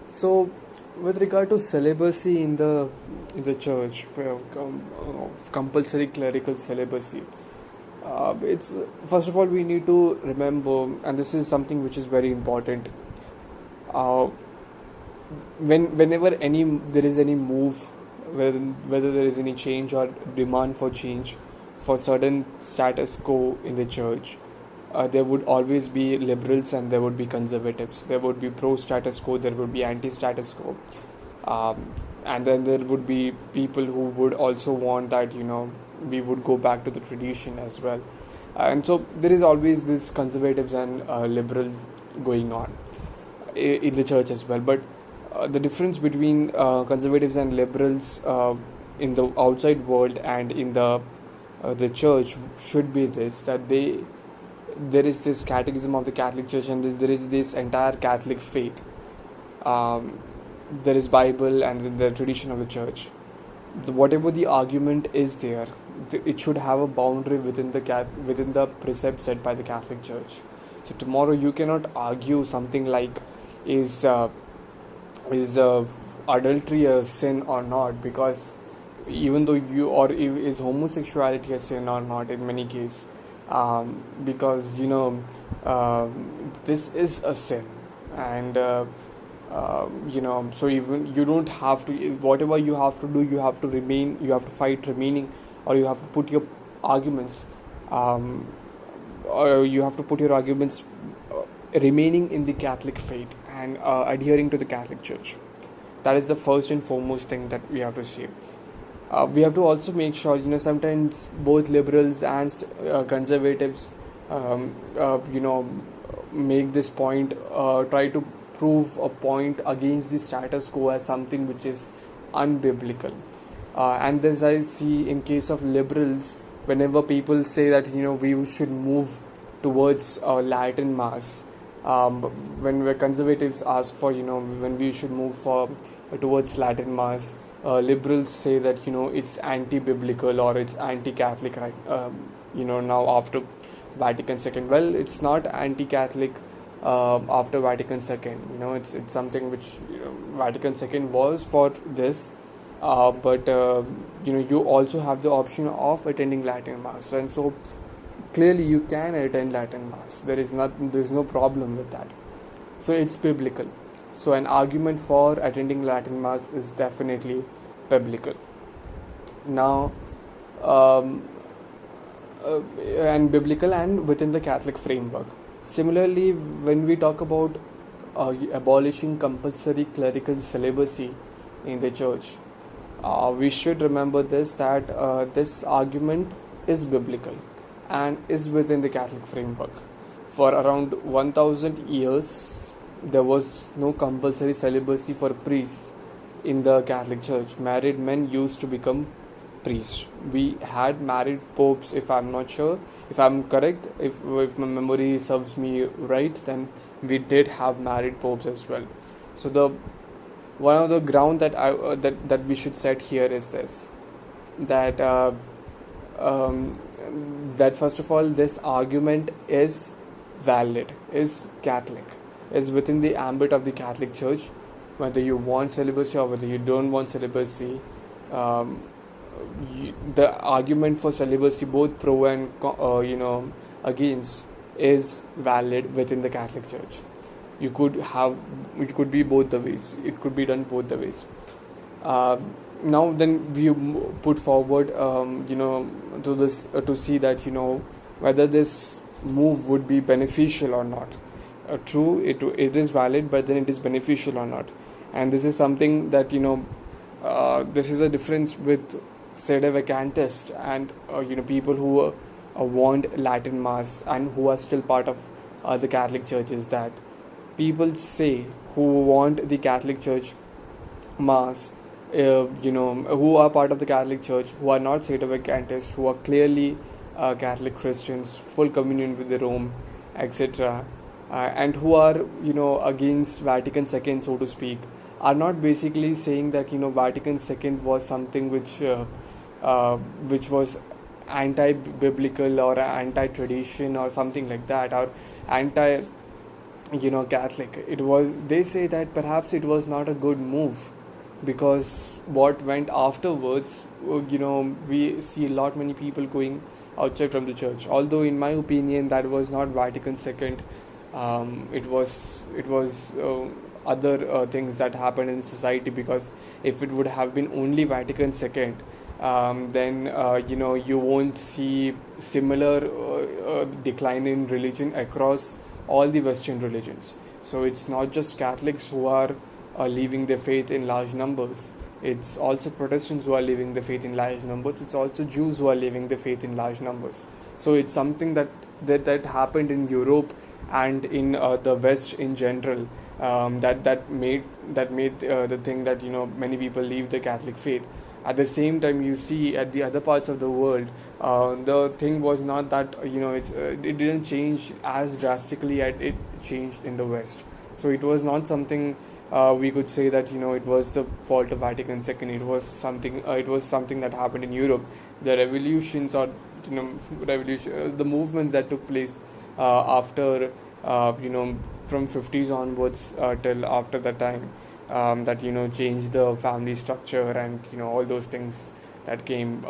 So, with regard to celibacy in the church, compulsory clerical celibacy, it's first of all we need to remember, and this is something which is very important. Uh, whenever there is any move, whether there is any change or demand for change for certain status quo in the church, there would always be liberals and there would be conservatives. There would be pro status quo, there would be anti status quo, and then there would be people who would also want that we would go back to the tradition as well. And so there is always this conservatives and liberal going on in the church as well. But the difference between conservatives and liberals in the outside world and in the church should be this, that there is this catechism of the Catholic Church, and there is this entire Catholic faith. um, there is Bible and the tradition of the church. Whatever the argument is there, it should have a boundary within within the precepts set by the Catholic Church. So tomorrow you cannot argue something like, is adultery a sin or not, because even though is homosexuality a sin or not in many cases, because this is a sin. And so even you don't have to, whatever you have to do, you have to fight remaining, or you have to put your arguments, um, or you have to put your arguments remaining in the Catholic faith and adhering to the Catholic Church. That is the first and foremost thing that we have to see. We have to also make sure, sometimes both liberals and conservatives, make this point, try to prove a point against the status quo as something which is unbiblical. And as I see in case of liberals, whenever people say that we should move towards Latin Mass, when conservatives ask for when we should move for towards Latin Mass, liberals say that it's anti-biblical or it's anti-Catholic, right? Now after Vatican II, well, it's not anti-Catholic. After Vatican II, it's something which Vatican II was for this, but you also have the option of attending Latin Mass, and so clearly you can attend Latin Mass. There's no problem with that. So it's biblical. So an argument for attending Latin Mass is definitely biblical. Now, um, and biblical and within the Catholic framework. Similarly, when we talk about abolishing compulsory clerical celibacy in the church, we should remember this, that this argument is biblical and is within the Catholic framework. For around 1000 years, there was no compulsory celibacy for priests in the Catholic Church. Married men used to become priests. We had married popes, if I'm not sure, if I'm correct, if my memory serves me right, then we did have married popes as well. So the one of the ground that that we should set here is this, that um, that first of all this argument is valid, is Catholic, is within the ambit of the Catholic Church. Whether you want celibacy or whether you don't want celibacy, um, the argument for celibacy, both pro and against, is valid within the Catholic Church. You could have, it could be both the ways, it could be done both the ways. uh, Now then we put forward to this, to see that whether this move would be beneficial or not. True, it is valid, but then it is beneficial or not. And this is something that this is a difference with sedevacantist and people who want Latin Mass and who are still part of the Catholic Church, is that people say who want the Catholic Church Mass, who are part of the Catholic Church, who are not sedevacantists, who are clearly Catholic Christians, full communion with the Rome, etc., and who are against Vatican II, so to speak, are not basically saying that Vatican II was something which was anti-biblical or anti-tradition or something like that, or anti Catholic. It was, they say that perhaps it was not a good move, because what went afterwards, we see a lot many people going outside from the church. Although, in my opinion, that was not Vatican II. It was other things that happened in society, because if it would have been only Vatican II, then you won't see similar decline in religion across all the Western religions. So it's not just Catholics who are leaving their faith in large numbers. It's also Protestants who are leaving the faith in large numbers. It's also Jews who are leaving the faith in large numbers. So it's something that happened in Europe and in the West in general. That made the thing that many people leave the Catholic faith. At the same time, you see at the other parts of the world, the thing was not that it didn't change as drastically as it changed in the West. So it was not something we could say that it was the fault of Vatican II. It was something that happened in Europe. The revolutions, or the movements that took place after from 50s onwards till after that time, that changed the family structure, and all those things that came.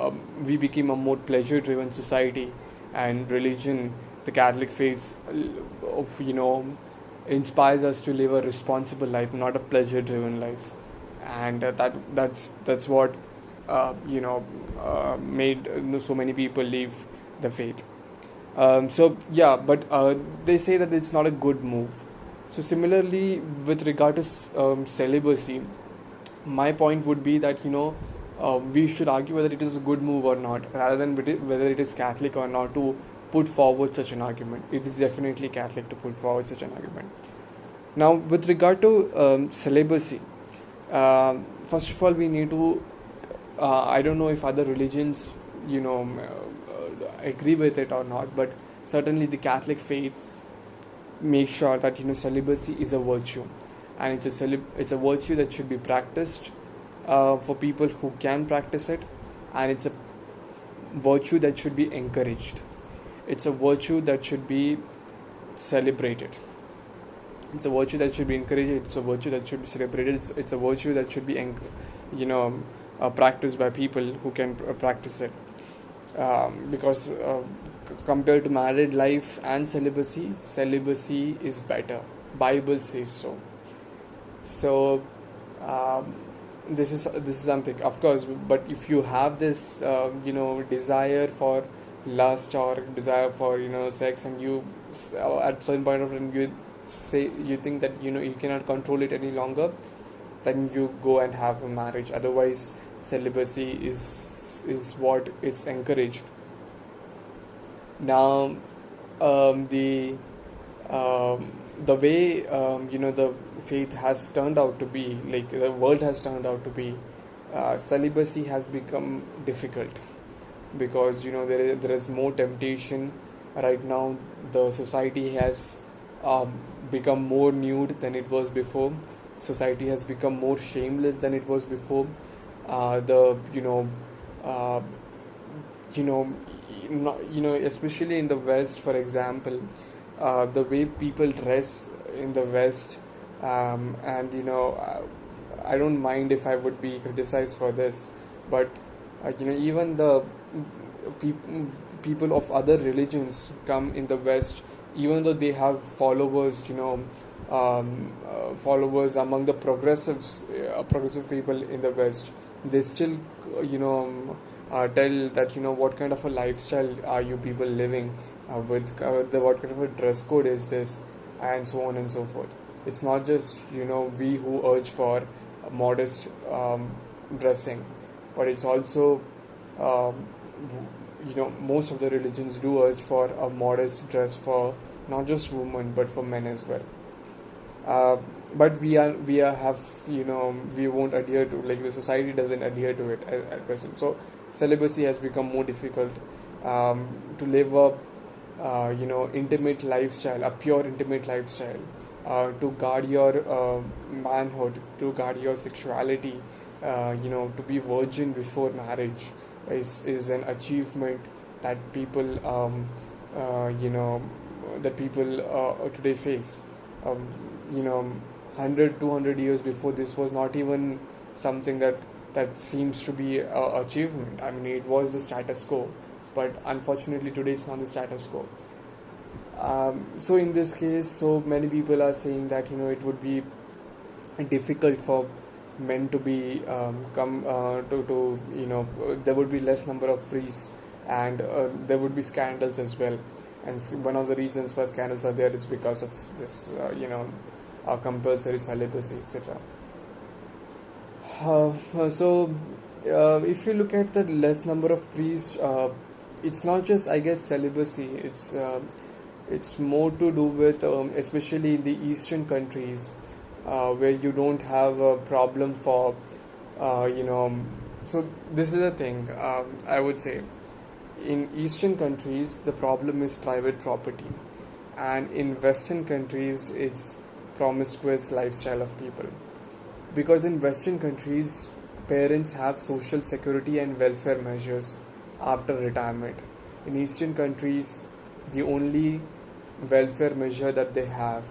We became a more pleasure driven society, and religion, the Catholic faith, of inspires us to live a responsible life, not a pleasure driven life. And that's what made so many people leave the faith. So yeah, but they say that it's not a good move. So similarly, with regard to celibacy, my point would be that we should argue whether it is a good move or not, rather than whether it is Catholic or not to put forward such an argument. It is definitely Catholic to put forward such an argument. Now, with regard to celibacy, first of all, we need to. I don't know if other religions, agree with it or not, but certainly the Catholic faith makes sure that celibacy is a virtue, and it's a virtue that should be practiced for people who can practice it, and it's a virtue that should be encouraged. It's a virtue that should be celebrated. It's a virtue that should be encouraged. It's a virtue that should be celebrated. It's a virtue that should be practiced by people who can practice it. Because compared to married life and celibacy is better. Bible says so. So this is something, of course. But if you have this desire for lust, or desire for sex, and you at certain point of time you think that you cannot control it any longer, then you go and have a marriage. Otherwise, celibacy is what is encouraged. Now, the way the faith has turned out to be, like the world has turned out to be, celibacy has become difficult, because there is more temptation right now. The society has become more nude than it was before. Society has become more shameless than it was before. The uh, especially in the West, for example, the way people dress in the West, and I don't mind if I would be criticized for this, but even the people of other religions come in the West, even though they have followers, followers among the progressive people in the West, they still tell that what kind of a lifestyle are you people living, with what kind of a dress code is this, and so on and so forth. It's not just we who urge for modest dressing, but it's also most of the religions do urge for a modest dress for not just women but for men as well. But we won't adhere to, like, the society doesn't adhere to it at present. So celibacy has become more difficult, to live a intimate lifestyle, a pure intimate lifestyle, to guard your manhood, to guard your sexuality, to be virgin before marriage is an achievement that people today face. um, you know 100 200 years before, this was not even something that seems to be a achievement. I mean, it was the status quo, but unfortunately today it's not the status quo. So in this case, so many people are saying that it would be difficult for men to be come to there would be less number of priests, and there would be scandals as well. And one of the reasons why scandals are there is because of this compulsory celibacy, etc. If you look at the less number of priests, it's not just, I guess, celibacy. It's more to do with, especially in the Eastern countries, where you don't have a problem for, you know. So this is the thing. I would say, in Eastern countries, the problem is private property, and in Western countries, it's promiscuous lifestyle of people. Because in Western countries, parents have social security and welfare measures after retirement. In Eastern countries, the only welfare measure that they have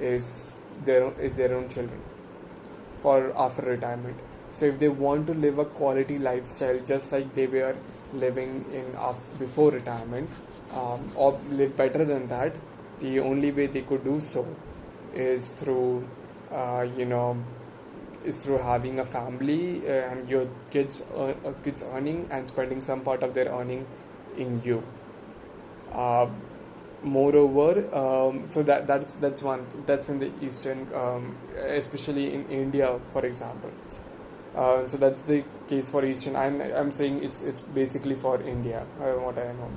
is their own children for after retirement. So if they want to live a quality lifestyle just like they were living in before retirement, or live better than that, the only way they could do so is through uh, you know is through having a family, and your kids earning and spending some part of their earning in you. Uh, Moreover, so that's one that's in the Eastern, especially in India, for example. So that's the case for Eastern. I'm saying it's basically for India, what I know.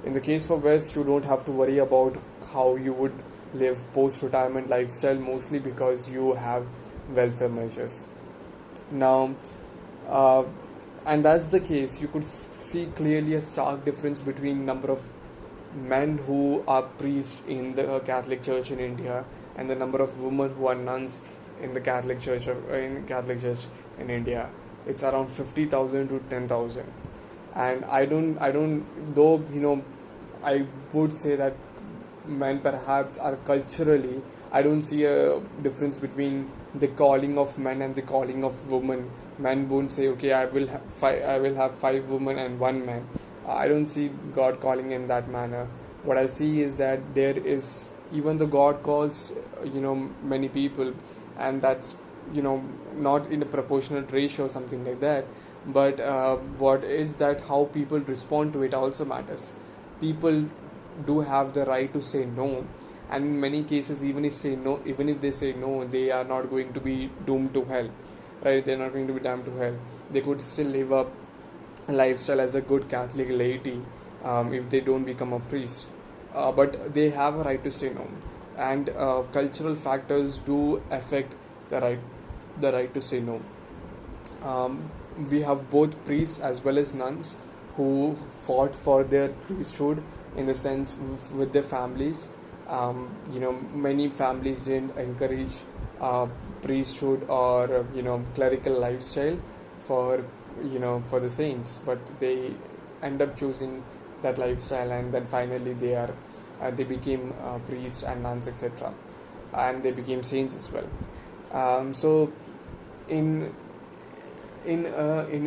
In the case for West, you don't have to worry about how you would live post retirement lifestyle, mostly because you have welfare measures now. uh, and that's the case. You could see clearly a stark difference between number of men who are priests in the Catholic Church in India and the number of women who are nuns in the Catholic Church in India. It's around 50,000 to 10,000, and I don't though I would say that men perhaps are culturally. I don't see a difference between the calling of men and the calling of women. Men won't say, okay, I will have five women and one man. I don't see God calling in that manner. What I see is that there is, even the God calls many people, and that's not in a proportionate ratio or something like that. But what is that how people respond to it also matters. People do have the right to say no, and in many cases, even if they say no, they are not going to be doomed to hell, right? They're not going to be damned to hell. They could still live a lifestyle as a good Catholic laity, if they don't become a priest. But they have a right to say no, and cultural factors do affect the right the right to say no. Um, we have both priests as well as nuns who fought for their priesthood, in the sense with their families. Many families didn't encourage uh, priesthood or clerical lifestyle for for the saints, but they end up choosing that lifestyle, and then finally they became priests and nuns, etc., and they became saints as well. So in in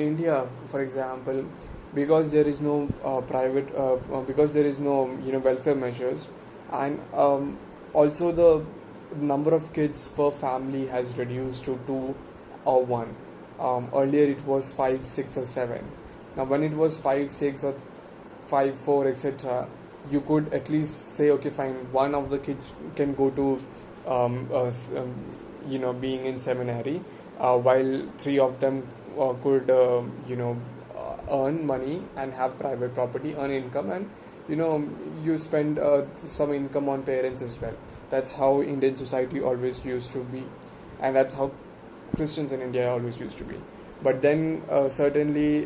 India, for example, because there is no because there is no welfare measures, and also the number of kids per family has reduced to two or one. Earlier it was five, six, or seven. Now, when it was five, six, or five, four, etc., you could at least say, okay, fine, one of the kids can go to being in seminary, while three of them could earn money and have private property, earn income, and you spend some income on parents as well. That's how Indian society always used to be, and that's how Christians in India always used to be. But then certainly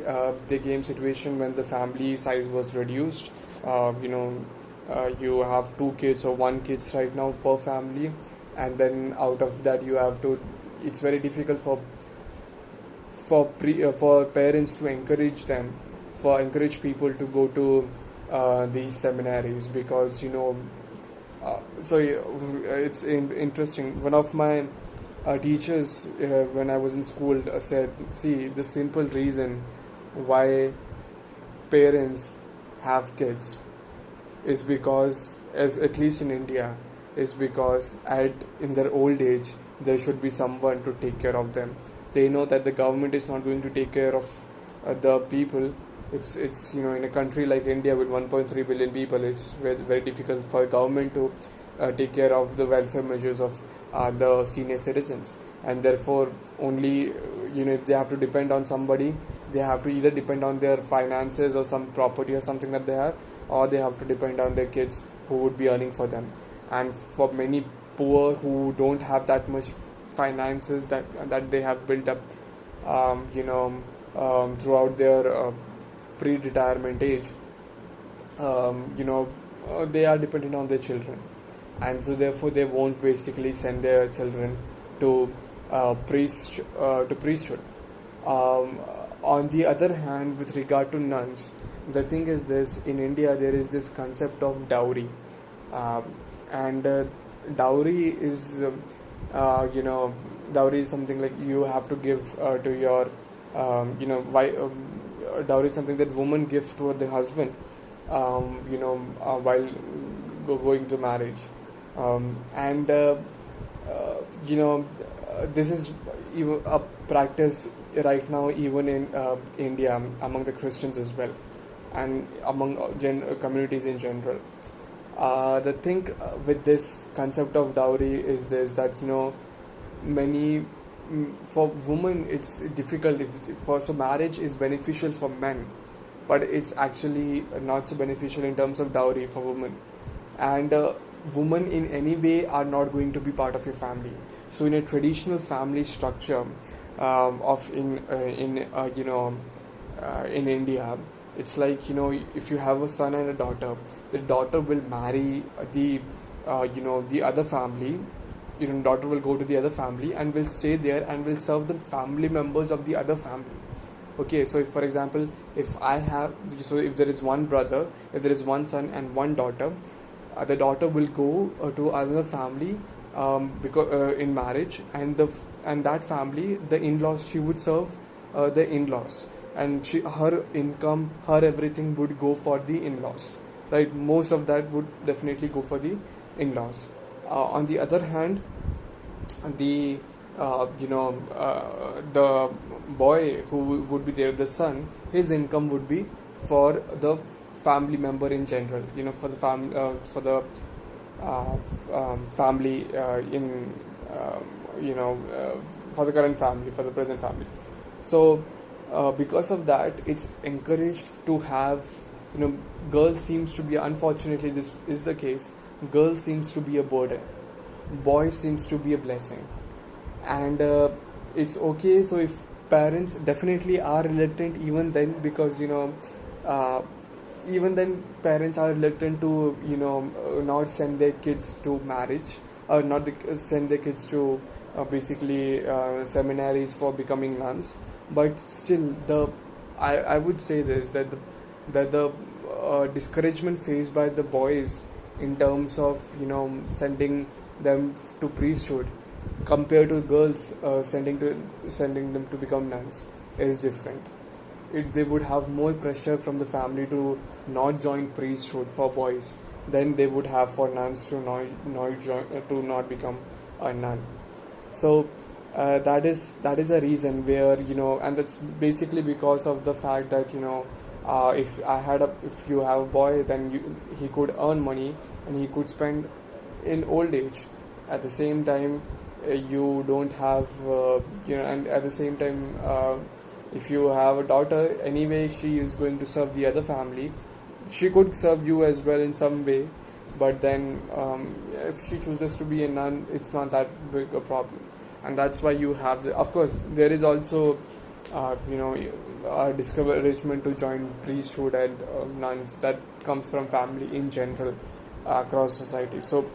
there came situation when the family size was reduced. You have two kids or one kids right now per family, and then out of that you have to. It's very difficult for parents to encourage people to go to these seminaries, because It's interesting. One of my teachers, when I was in school, said, "See, the simple reason why parents have kids is because, as at least in India, is because at in their old age there should be someone to take care of them. They know that the government is not going to take care of the people. It's in a country like India with 1.3 billion people, it's very difficult for government to take care of the welfare measures of the senior citizens, and therefore only if they have to depend on somebody, they have to either depend on their finances or some property or something that they have, or they have to depend on their kids who would be earning for them. And for many poor who don't have that much finances that they have built up throughout their pre-retirement age, they are dependent on their children, and so therefore they won't basically send their children to priesthood. um, on the other hand, with regard to nuns, the thing is this: in India there is this concept of dowry. um, and dowry is dowry is something like you have to give to your dowry is something that women give to the husband while going to marriage. And you know This is even a practice right now even in India, among the Christians as well, and among communities in general. The thing with this concept of dowry is this, that many for women it's difficult. So marriage is beneficial for men, but it's actually not so beneficial in terms of dowry for women. And women in any way are not going to be part of your family. So in a traditional family structure of in India, it's like, if you have a son and a daughter, the daughter will marry the other family. Daughter will go to the other family and will stay there and will serve the family members of the other family. Okay, so if, for example, if there is one brother, if there is one son and one daughter, the daughter will go to another family because in marriage, and that family, the in-laws, she would serve the in-laws, and her income, her everything would go for the in-laws, right? Most of that would definitely go for the in-laws. On the other hand, the the boy who would be there, the son, his income would be for the family member in general, for the family in for the current family, for the present family. So because of that, it's encouraged to have, girl seems to be, unfortunately this is the case, girl seems to be a burden, boy seems to be a blessing. And it's okay. So if parents definitely are reluctant even then, because uh, even then parents are reluctant to not send their kids to marriage, or not send their kids to basically seminaries for becoming nuns. But still, I would say this, that the discouragement faced by the boys in terms of sending them to priesthood, compared to girls sending them to become nuns, is different. They would have more pressure from the family to not join priesthood for boys than they would have for nuns to not become a nun. So that is a reason where, and that's basically because of the fact that if you have a boy, then he could earn money and he could spend in old age. At the same time, you don't have and at the same time, if you have a daughter, anyway she is going to serve the other family. She could serve you as well in some way, but then if she chooses to be a nun, it's not that big a problem. And that's why you have of course there is also discouragement to join priesthood and nuns that comes from family in general, across society. So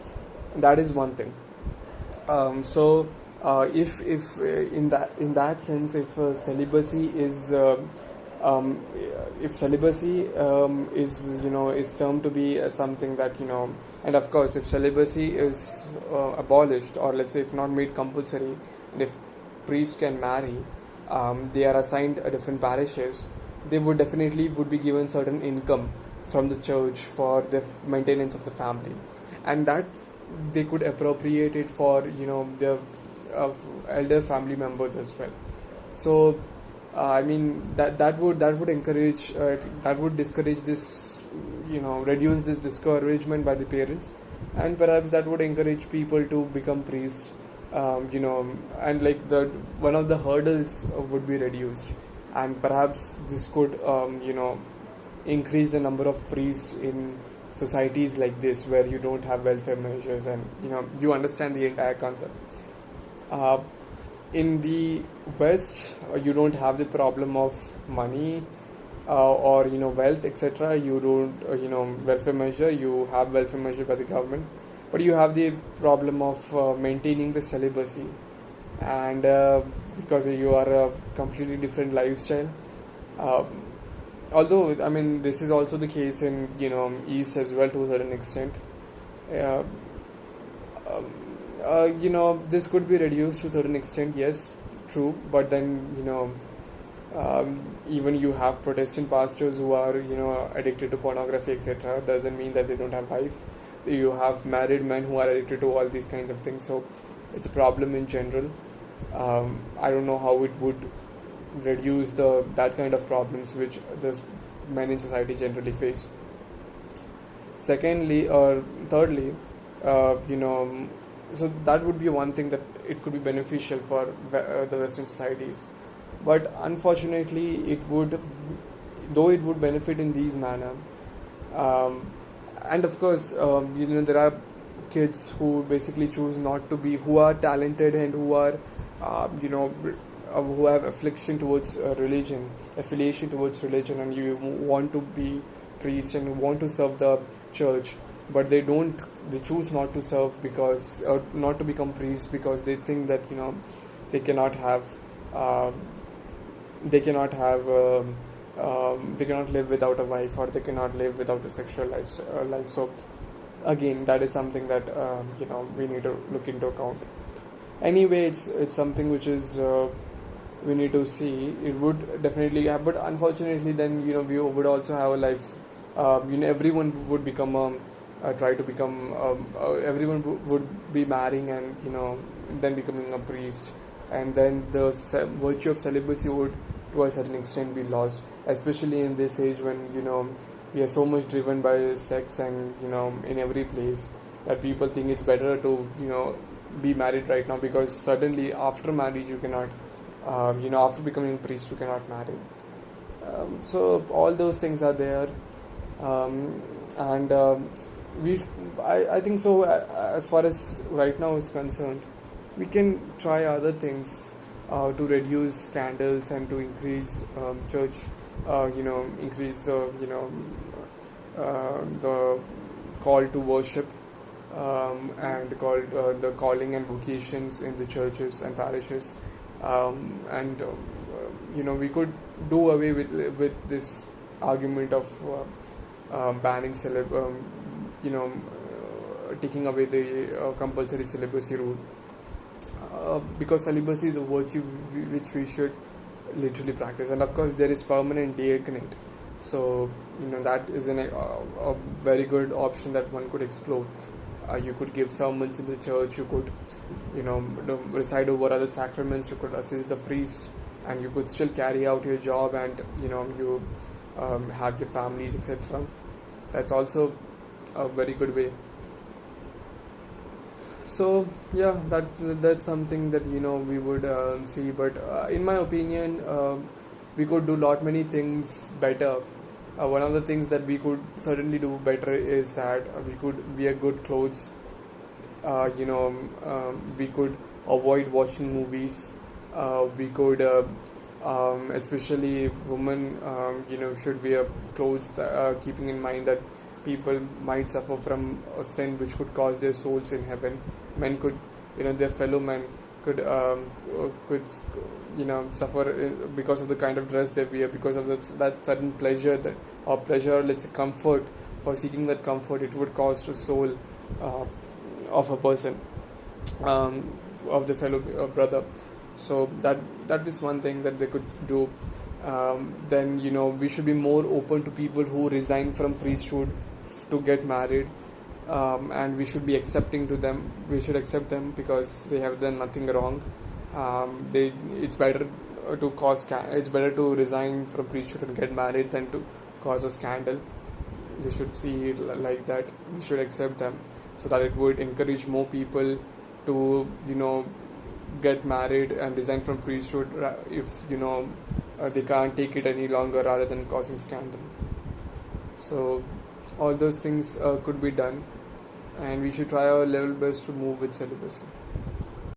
that is one thing. If in that sense, if celibacy is um, if celibacy is termed to be something that, and of course if celibacy is abolished, or let's say if not made compulsory, and if priests can marry, they are assigned a different parishes, they would definitely would be given certain income from the church for the maintenance of the family, and that they could appropriate it for their uh, elder family members as well. So I mean that would encourage that would discourage this, reduce this discouragement by the parents, and perhaps that would encourage people to become priests. And like the one of the hurdles would be reduced, and perhaps this could increase the number of priests in societies like this where you don't have welfare measures, and you understand the entire concept. uh, in the West, you don't have the problem of money, or wealth, etc. You don't welfare measure. You have welfare measure by the government, but you have the problem of maintaining the celibacy, and because you are a completely different lifestyle. Uh, Although I mean this is also the case in East as well to a certain extent. Uh, this could be reduced to a certain extent, yes, true, but then even you have Protestant pastors who are addicted to pornography, etc. Doesn't mean that they don't have life. You have married men who are addicted to all these kinds of things, so it's a problem in general. I don't know how it would reduce the that kind of problems which the men in society generally face. Secondly, or thirdly, so that would be one thing that it could be beneficial for the Western societies, but unfortunately it would, though it would benefit in these manner, um, and of course there are kids who basically choose not to be, who are talented and who are who have affiliation towards religion, and you want to be priest and want to serve the church, but they choose not to serve because, or not to become priests, because they think that they cannot have uh, they cannot have they cannot live without a wife, or they cannot live without a sexual life. So again, that is something that we need to look into account. Anyway, it's something which is we need to see. It would definitely have, but unfortunately then we would also have a life. Everyone would become try to become everyone would be marrying, and then becoming a priest, and then the virtue of celibacy would to a certain extent be lost, especially in this age when we are so much driven by sex, and in every place, that people think it's better to be married right now, because suddenly after marriage you cannot after becoming a priest you cannot marry. So all those things are there, and we I think so. As far as right now is concerned, we can try other things to reduce scandals and to increase church, increase the call to worship, and called the calling and vocations in the churches and parishes, and we could do away with this argument of banning taking away the compulsory celibacy rule, because celibacy is a virtue which we should literally practice, and of course there is permanent diaconate, so that is a very good option that one could explore. You could give sermons in the church, you could recite over other sacraments, you could assist the priest, and you could still carry out your job, and you have your families, etc. That's also a very good way. So yeah, that's something that we would see, but in my opinion, we could do lot many things better. One of the things that we could certainly do better is that we could wear good clothes. We could avoid watching movies. We could especially women should wear clothes that, keeping in mind that people might suffer from a sin which could cause their souls in heaven. Men could, their fellow men could suffer because of the kind of dress they wear, because of that certain pleasure or pleasure, let's say comfort. For seeking that comfort, it would cost a soul uh, of a person, um, of the fellow brother. So that is one thing that they could do. Then we should be more open to people who resign from priesthood to get married, and we should be accepting to them. We should accept them because they have done nothing wrong. They It's better it's better to resign from priesthood and get married than to cause a scandal. They should see it like that. We should accept them, so that it would encourage more people to get married and resign from priesthood if they can't take it any longer, rather than causing scandal. So all those things could be done, and we should try our level best to move with celibacy.